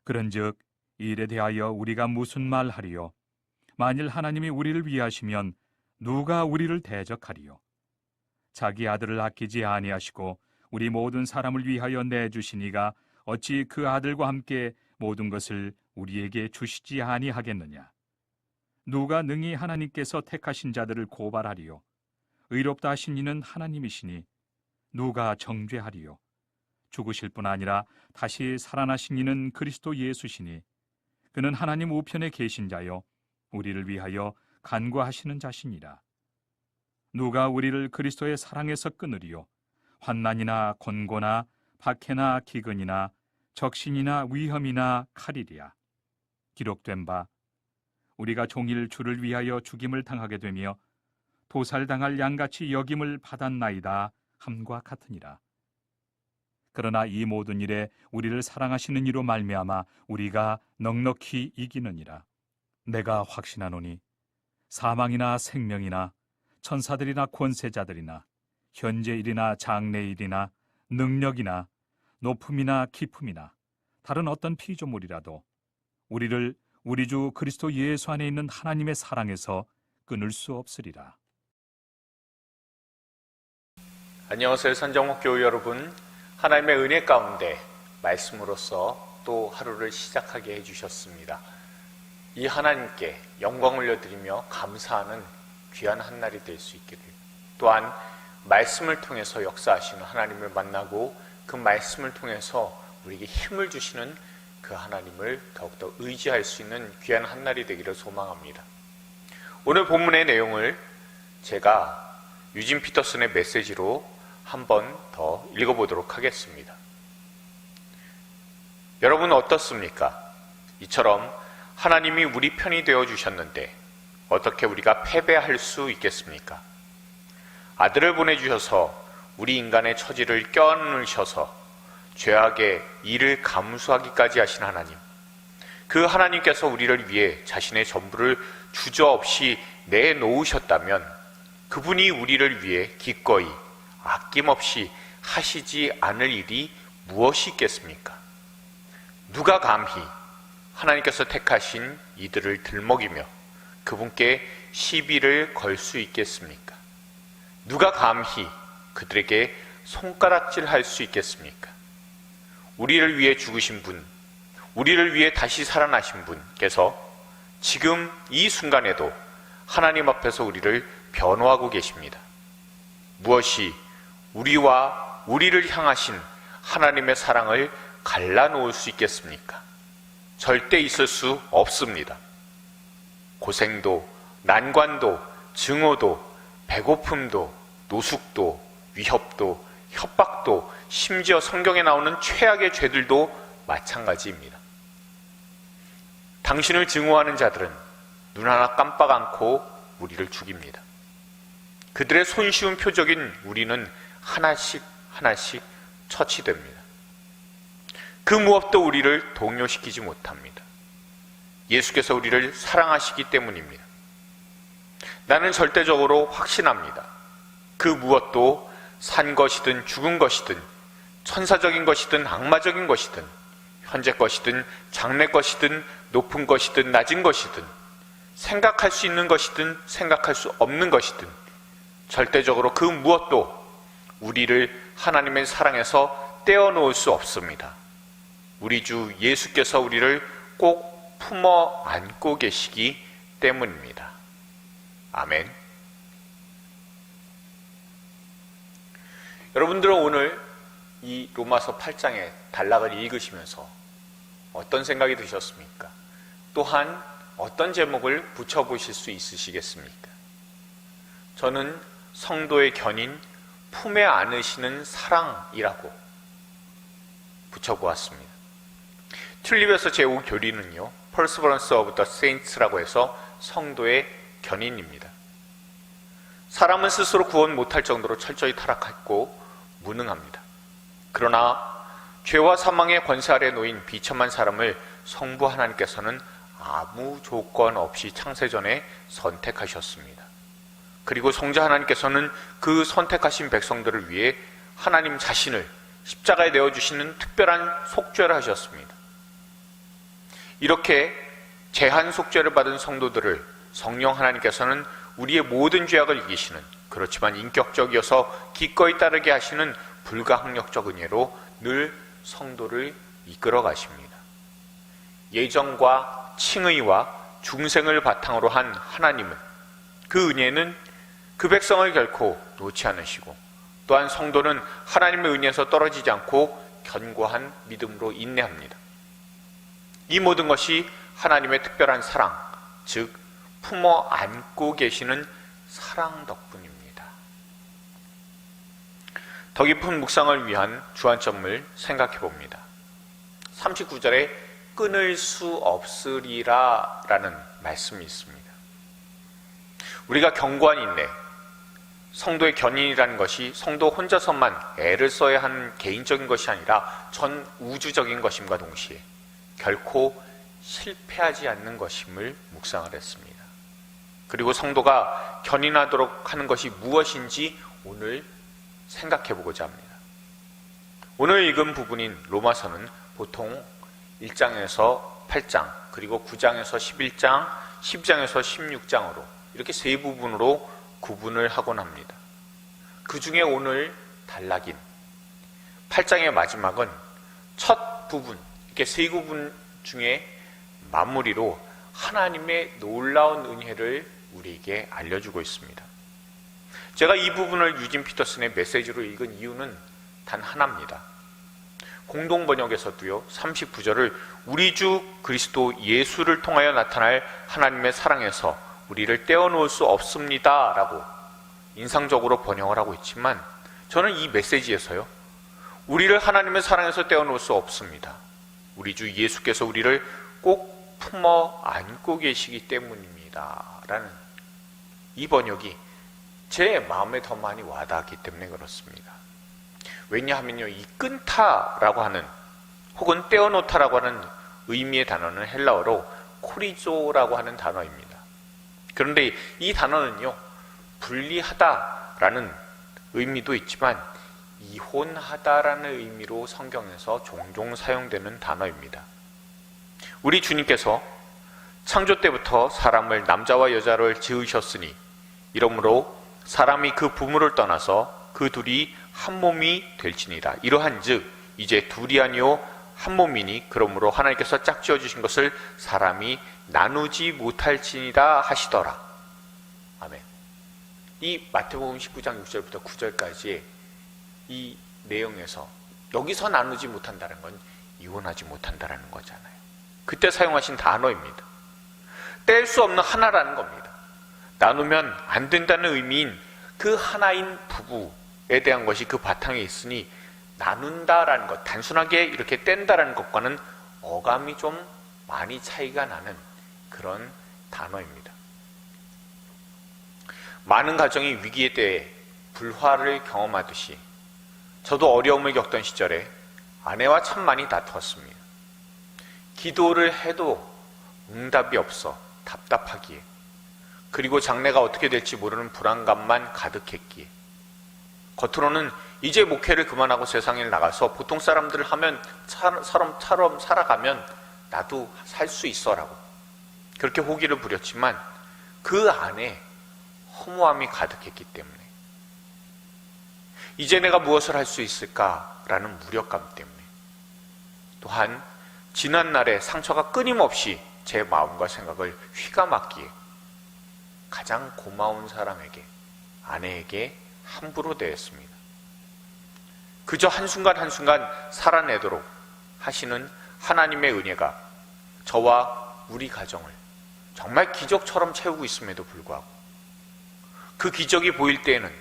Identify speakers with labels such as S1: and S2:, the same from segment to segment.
S1: 그런즉 이 일에 대하여 우리가 무슨 말하리요? 만일 하나님이 우리를 위하시면 누가 우리를 대적하리요? 자기 아들을 아끼지 아니하시고 우리 모든 사람을 위하여 내주시니가 어찌 그 아들과 함께 모든 것을 우리에게 주시지 아니하겠느냐? 누가 능히 하나님께서 택하신 자들을 고발하리요? 의롭다 하신 이는 하나님이시니 누가 정죄하리요? 죽으실 뿐 아니라 다시 살아나신 이는 그리스도 예수시니 그는 하나님 우편에 계신 자요 우리를 위하여 간구하시는 자시니라. 누가 우리를 그리스도의 사랑에서 끊으리요? 환난이나 곤고나 박해나 기근이나 적신이나 위험이나 칼이리야. 기록된 바 우리가 종일 주를 위하여 죽임을 당하게 되며 도살당할 양같이 여김을 받았나이다 함과 같으니라. 그러나 이 모든 일에 우리를 사랑하시는 이로 말미암아 우리가 넉넉히 이기느니라. 내가 확신하노니 사망이나 생명이나 천사들이나 권세자들이나 현재 일이나 장래 일이나 능력이나 높음이나 깊음이나 다른 어떤 피조물이라도 우리를 우리 주 그리스도 예수 안에 있는 하나님의 사랑에서 끊을 수 없으리라.
S2: 안녕하세요, 선정목교회 여러분. 하나님의 은혜 가운데 말씀으로써 또 하루를 시작하게 해주셨습니다. 이 하나님께 영광 올려드리며 감사하는 귀한 한 날이 될 수 있기를, 또한 말씀을 통해서 역사하시는 하나님을 만나고 그 말씀을 통해서 우리에게 힘을 주시는 그 하나님을 더욱더 의지할 수 있는 귀한 한 날이 되기를 소망합니다. 오늘 본문의 내용을 제가 유진 피터슨의 메시지로 한 번 더 읽어보도록 하겠습니다. 여러분 어떻습니까? 이처럼 하나님이 우리 편이 되어주셨는데 어떻게 우리가 패배할 수 있겠습니까? 아들을 보내주셔서 우리 인간의 처지를 껴안으셔서 죄악의 일을 감수하기까지 하신 하나님, 그 하나님께서 우리를 위해 자신의 전부를 주저없이 내놓으셨다면 그분이 우리를 위해 기꺼이 아낌없이 하시지 않을 일이 무엇이 있겠습니까? 누가 감히 하나님께서 택하신 이들을 들먹이며 그분께 시비를 걸 수 있겠습니까? 누가 감히 그들에게 손가락질할 수 있겠습니까? 우리를 위해 죽으신 분, 우리를 위해 다시 살아나신 분께서 지금 이 순간에도 하나님 앞에서 우리를 변호하고 계십니다. 무엇이 우리와 우리를 향하신 하나님의 사랑을 갈라놓을 수 있겠습니까? 절대 있을 수 없습니다. 고생도, 난관도, 증오도, 배고픔도, 노숙도, 위협도, 협박도, 심지어 성경에 나오는 최악의 죄들도 마찬가지입니다. 당신을 증오하는 자들은 눈 하나 깜빡 않고 우리를 죽입니다. 그들의 손쉬운 표적인 우리는 하나씩 하나씩 처치됩니다. 그 무엇도 우리를 동요시키지 못합니다. 예수께서 우리를 사랑하시기 때문입니다. 나는 절대적으로 확신합니다. 그 무엇도 산 것이든 죽은 것이든 천사적인 것이든 악마적인 것이든 현재 것이든 장래 것이든 높은 것이든 낮은 것이든 생각할 수 있는 것이든 생각할 수 없는 것이든 절대적으로 그 무엇도 우리를 하나님의 사랑에서 떼어놓을 수 없습니다. 우리 주 예수께서 우리를 꼭 품어 안고 계시기 때문입니다. 아멘. 여러분들은 오늘 이 로마서 8장의 단락을 읽으시면서 어떤 생각이 드셨습니까? 또한 어떤 제목을 붙여보실 수 있으시겠습니까? 저는 성도의 견인 품에 안으시는 사랑이라고 붙여보았습니다. 튤립에서 제오 교리는요, Perseverance of the Saints라고 해서 성도의 견인입니다. 사람은 스스로 구원 못할 정도로 철저히 타락했고 무능합니다. 그러나 죄와 사망의 권세 아래 놓인 비참한 사람을 성부 하나님께서는 아무 조건 없이 창세전에 선택하셨습니다. 그리고 성자 하나님께서는 그 선택하신 백성들을 위해 하나님 자신을 십자가에 내어주시는 특별한 속죄를 하셨습니다. 이렇게 제한 속죄를 받은 성도들을 성령 하나님께서는 우리의 모든 죄악을 이기시는, 그렇지만 인격적이어서 기꺼이 따르게 하시는 불가항력적 은혜로 늘 성도를 이끌어 가십니다. 예정과 칭의와 중생을 바탕으로 한 하나님은, 그 은혜는 그 백성을 결코 놓지 않으시고, 또한 성도는 하나님의 은혜에서 떨어지지 않고 견고한 믿음으로 인내합니다. 이 모든 것이 하나님의 특별한 사랑, 즉 품어 안고 계시는 사랑 덕분입니다. 더 깊은 묵상을 위한 주안점을 생각해 봅니다. 39절에 끊을 수 없으리라 라는 말씀이 있습니다. 우리가 견고한 인내, 성도의 견인이라는 것이 성도 혼자서만 애를 써야 하는 개인적인 것이 아니라 전 우주적인 것임과 동시에 결코 실패하지 않는 것임을 묵상을 했습니다. 그리고 성도가 견인하도록 하는 것이 무엇인지 오늘 생각해 보고자 합니다. 오늘 읽은 부분인 로마서는 보통 1장에서 8장, 그리고 9장에서 11장, 10장에서 16장으로 이렇게 세 부분으로 구분을 하곤 합니다. 그 중에 오늘 단락인 8장의 마지막은 첫 부분, 이렇게 세 부분 중에 마무리로 하나님의 놀라운 은혜를 우리에게 알려주고 있습니다. 제가 이 부분을 유진 피터슨의 메시지로 읽은 이유는 단 하나입니다. 공동 번역에서도요, 39절을 우리 주 그리스도 예수를 통하여 나타날 하나님의 사랑에서 우리를 떼어놓을 수 없습니다 라고 인상적으로 번역을 하고 있지만, 저는 이 메시지에서요, 우리를 하나님의 사랑에서 떼어놓을 수 없습니다, 우리 주 예수께서 우리를 꼭 품어 안고 계시기 때문입니다 라는 이 번역이 제 마음에 더 많이 와닿았기 때문에 그렇습니다. 왜냐하면요, 이 끊다라고 하는, 혹은 떼어놓다라고 하는 의미의 단어는 헬라어로 코리조라고 하는 단어입니다. 그런데 이 단어는요, 분리하다라는 의미도 있지만 이혼하다라는 의미로 성경에서 종종 사용되는 단어입니다. 우리 주님께서 창조 때부터 사람을 남자와 여자를 지으셨으니 이러므로 사람이 그 부모를 떠나서 그 둘이 한 몸이 될지니라. 이러한즉 이제 둘이 아니요 한 몸이니 그러므로 하나님께서 짝지어 주신 것을 사람이 나누지 못할지니라 하시더라. 아멘. 이 마태복음 19장 6절부터 9절까지의 이 내용에서 여기서 나누지 못한다는 건 이혼하지 못한다는 거잖아요. 그때 사용하신 단어입니다. 뗄 수 없는 하나라는 겁니다. 나누면 안 된다는 의미인 그 하나인 부부에 대한 것이 그 바탕에 있으니 나눈다라는 것, 단순하게 이렇게 뗀다라는 것과는 어감이 좀 많이 차이가 나는 그런 단어입니다. 많은 가정이 위기에 대해 불화를 경험하듯이 저도 어려움을 겪던 시절에 아내와 참 많이 다투었습니다. 기도를 해도 응답이 없어 답답하기에, 그리고 장래가 어떻게 될지 모르는 불안감만 가득했기에, 겉으로는 이제 목회를 그만하고 세상에 나가서 보통 사람들 하면 사람처럼 살아가면 나도 살 수 있어라고 그렇게 호기를 부렸지만 그 안에 허무함이 가득했기 때문에, 이제 내가 무엇을 할 수 있을까라는 무력감 때문에, 또한 지난날의 상처가 끊임없이 제 마음과 생각을 휘감았기에 가장 고마운 사람에게, 아내에게 함부로 대했습니다. 그저 한순간 한순간 살아내도록 하시는 하나님의 은혜가 저와 우리 가정을 정말 기적처럼 채우고 있음에도 불구하고, 그 기적이 보일 때에는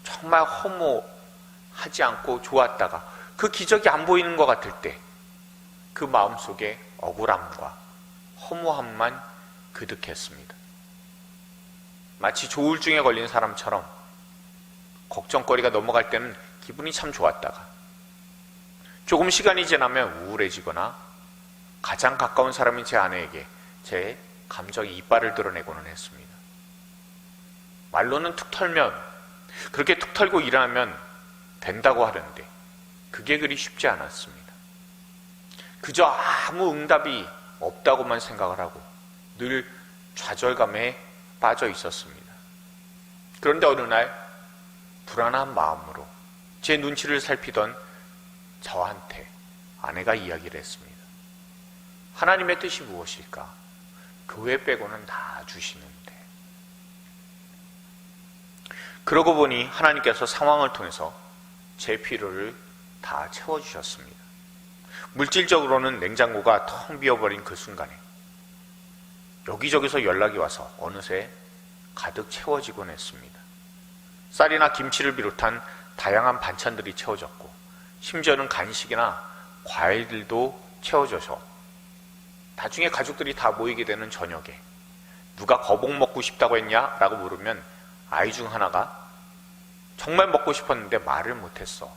S2: 정말 허무하지 않고 좋았다가 그 기적이 안 보이는 것 같을 때 그 마음속에 억울함과 허무함만 그득했습니다. 마치 조울증에 걸린 사람처럼 걱정거리가 넘어갈 때는 기분이 참 좋았다가 조금 시간이 지나면 우울해지거나 가장 가까운 사람인 제 아내에게 제 감정이 이빨을 드러내고는 했습니다. 말로는 툭 털면, 그렇게 툭 털고 일어나면 된다고 하는데 그게 그리 쉽지 않았습니다. 그저 아무 응답이 없다고만 생각을 하고 늘 좌절감에 빠져 있었습니다. 그런데 어느 날 불안한 마음으로 제 눈치를 살피던 저한테 아내가 이야기를 했습니다. 하나님의 뜻이 무엇일까? 교회 빼고는 다 주시는데. 그러고 보니 하나님께서 상황을 통해서 제 필요를 다 채워주셨습니다. 물질적으로는 냉장고가 텅 비어버린 그 순간에 여기저기서 연락이 와서 어느새 가득 채워지곤 했습니다. 쌀이나 김치를 비롯한 다양한 반찬들이 채워졌고 심지어는 간식이나 과일들도 채워져서 나중에 가족들이 다 모이게 되는 저녁에 누가 거복 먹고 싶다고 했냐? 라고 물으면 아이 중 하나가 정말 먹고 싶었는데 말을 못했어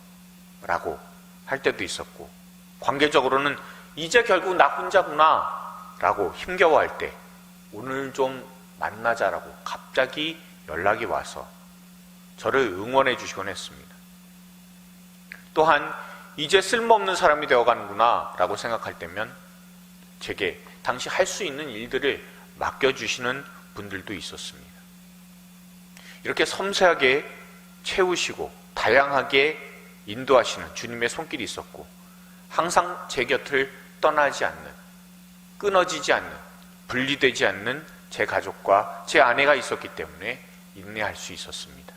S2: 라고 할 때도 있었고, 관계적으로는 이제 결국 나 혼자구나 라고 힘겨워할 때 오늘 좀 만나자라고 갑자기 연락이 와서 저를 응원해 주시곤 했습니다. 또한 이제 쓸모없는 사람이 되어가는구나 라고 생각할 때면 제게 당시 할 수 있는 일들을 맡겨주시는 분들도 있었습니다. 이렇게 섬세하게 채우시고 다양하게 인도하시는 주님의 손길이 있었고, 항상 제 곁을 떠나지 않는, 끊어지지 않는, 분리되지 않는 제 가족과 제 아내가 있었기 때문에 인내할 수 있었습니다.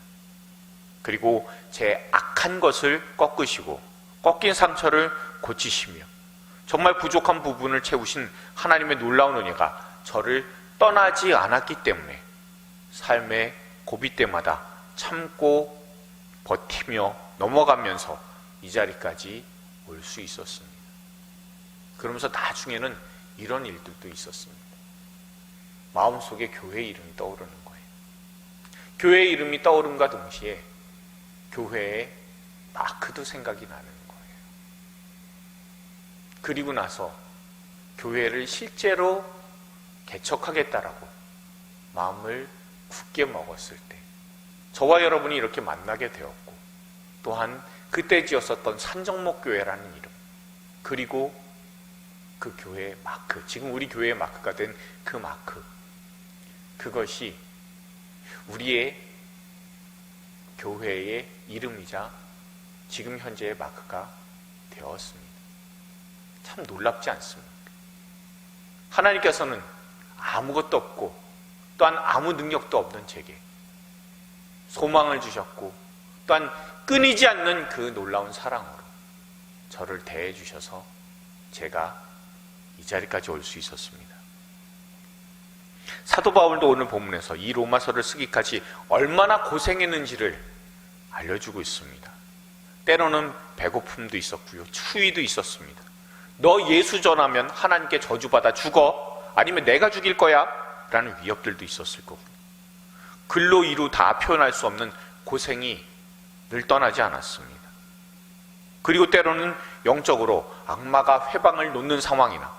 S2: 그리고 제 악한 것을 꺾으시고 꺾인 상처를 고치시며 정말 부족한 부분을 채우신 하나님의 놀라운 은혜가 저를 떠나지 않았기 때문에 삶의 고비 때마다 참고 버티며 넘어가면서 이 자리까지 올 수 있었습니다. 그러면서 나중에는 이런 일들도 있었습니다. 마음속에 교회 이름이 떠오르는 거예요. 교회 이름이 떠오름과 동시에 교회의 마크도 생각이 나는 거예요. 그리고 나서 교회를 실제로 개척하겠다라고 마음을 굳게 먹었을 때 저와 여러분이 이렇게 만나게 되었고, 또한 그때 지었었던 산정목교회라는 이름, 그리고 그 교회의 마크, 지금 우리 교회의 마크가 된 그 마크, 그것이 우리의 교회의 이름이자 지금 현재의 마크가 되었습니다. 참 놀랍지 않습니까? 하나님께서는 아무것도 없고 또한 아무 능력도 없는 제게 소망을 주셨고, 또한 끊이지 않는 그 놀라운 사랑으로 저를 대해 주셔서 제가 이 자리까지 올 수 있었습니다. 사도 바울도 오늘 본문에서 이 로마서를 쓰기까지 얼마나 고생했는지를 알려주고 있습니다. 때로는 배고픔도 있었고요, 추위도 있었습니다. 너 예수 전하면 하나님께 저주받아 죽어, 아니면 내가 죽일 거야 라는 위협들도 있었을 거고, 글로 이루 다 표현할 수 없는 고생이 늘 떠나지 않았습니다. 그리고 때로는 영적으로 악마가 회방을 놓는 상황이나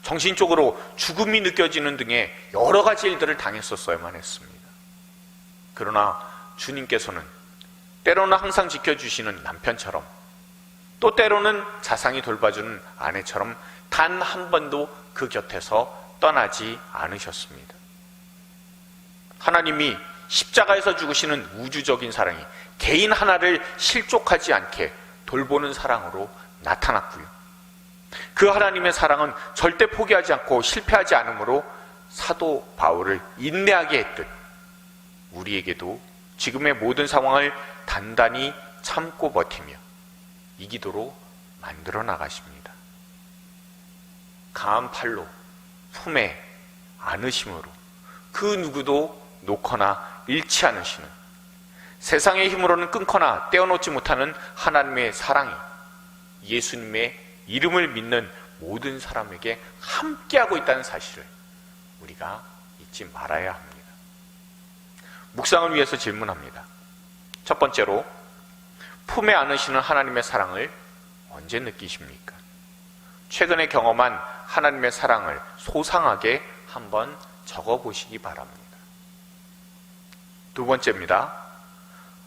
S2: 정신적으로 죽음이 느껴지는 등의 여러 가지 일들을 당했었어야만 했습니다. 그러나 주님께서는 때로는 항상 지켜주시는 남편처럼, 또 때로는 자상히 돌봐주는 아내처럼 단 한 번도 그 곁에서 떠나지 않으셨습니다. 하나님이 십자가에서 죽으시는 우주적인 사랑이 개인 하나를 실족하지 않게 돌보는 사랑으로 나타났고요, 그 하나님의 사랑은 절대 포기하지 않고 실패하지 않으므로 사도 바울을 인내하게 했듯 우리에게도 지금의 모든 상황을 단단히 참고 버티며 이기도록 만들어 나가십니다. 강한 팔로 품에 안으심으로 그 누구도 놓거나 잃지 않으시는, 세상의 힘으로는 끊거나 떼어놓지 못하는 하나님의 사랑이 예수님의 이름을 믿는 모든 사람에게 함께하고 있다는 사실을 우리가 잊지 말아야 합니다. 묵상을 위해서 질문합니다. 첫 번째로, 품에 안으시는 하나님의 사랑을 언제 느끼십니까? 최근에 경험한 하나님의 사랑을 소상하게 한번 적어보시기 바랍니다. 두 번째입니다.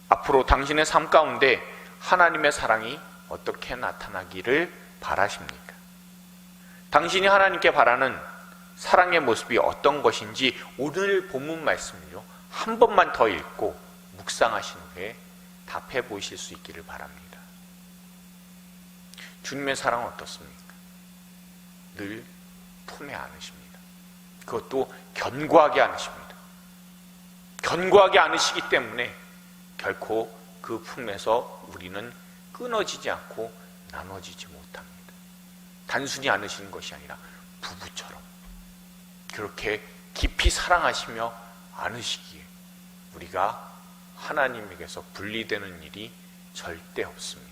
S2: 앞으로 당신의 삶 가운데 하나님의 사랑이 어떻게 나타나기를 바라십니까? 당신이 하나님께 바라는 사랑의 모습이 어떤 것인지 오늘 본문 말씀을요, 한 번만 더 읽고 묵상하신 후에 답해 보실 수 있기를 바랍니다. 주님의 사랑은 어떻습니까? 늘 품에 안으십니다. 그것도 견고하게 안으십니다. 견고하게 안으시기 때문에 결코 그 품에서 우리는 끊어지지 않고 나눠지지 못합니다. 단순히 안으시는 것이 아니라 부부처럼 그렇게 깊이 사랑하시며 안으시기에 우리가 하나님에게서 분리되는 일이 절대 없습니다.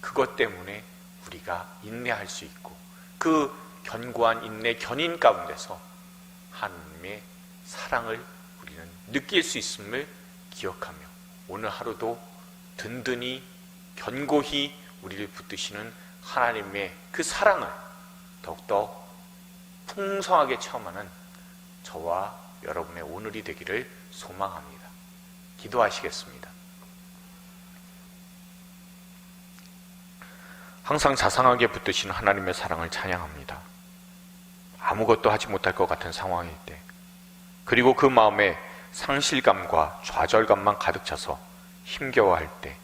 S2: 그것 때문에 우리가 인내할 수 있고 그 견고한 인내 견인 가운데서 하나님의 사랑을 우리는 느낄 수 있음을 기억하며 오늘 하루도 든든히 견고히 우리를 붙드시는 하나님의 그 사랑을 더욱더 풍성하게 체험하는 저와 여러분의 오늘이 되기를 소망합니다. 기도하시겠습니다. 항상 자상하게 붙드시는 하나님의 사랑을 찬양합니다. 아무것도 하지 못할 것 같은 상황일 때, 그리고 그 마음에 상실감과 좌절감만 가득 차서 힘겨워할 때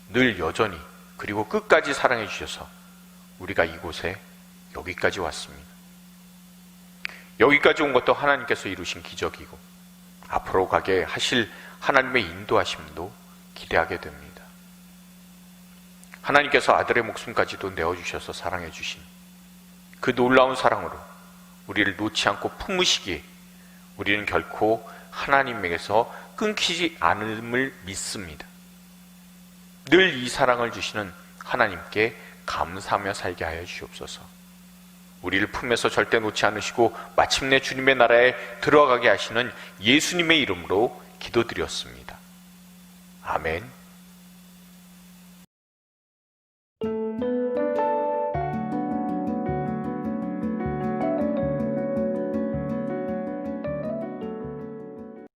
S2: 늘 여전히 그리고 끝까지 사랑해 주셔서 우리가 이곳에 여기까지 왔습니다. 여기까지 온 것도 하나님께서 이루신 기적이고 앞으로 가게 하실 하나님의 인도하심도 기대하게 됩니다. 하나님께서 아들의 목숨까지도 내어주셔서 사랑해 주신 그 놀라운 사랑으로 우리를 놓지 않고 품으시기에 우리는 결코 하나님에게서 끊기지 않음을 믿습니다. 늘 이 사랑을 주시는 하나님께 감사하며 살게 하여 주시옵소서. 우리를 품에서 절대 놓지 않으시고 마침내 주님의 나라에 들어가게 하시는 예수님의 이름으로 기도드렸습니다. 아멘.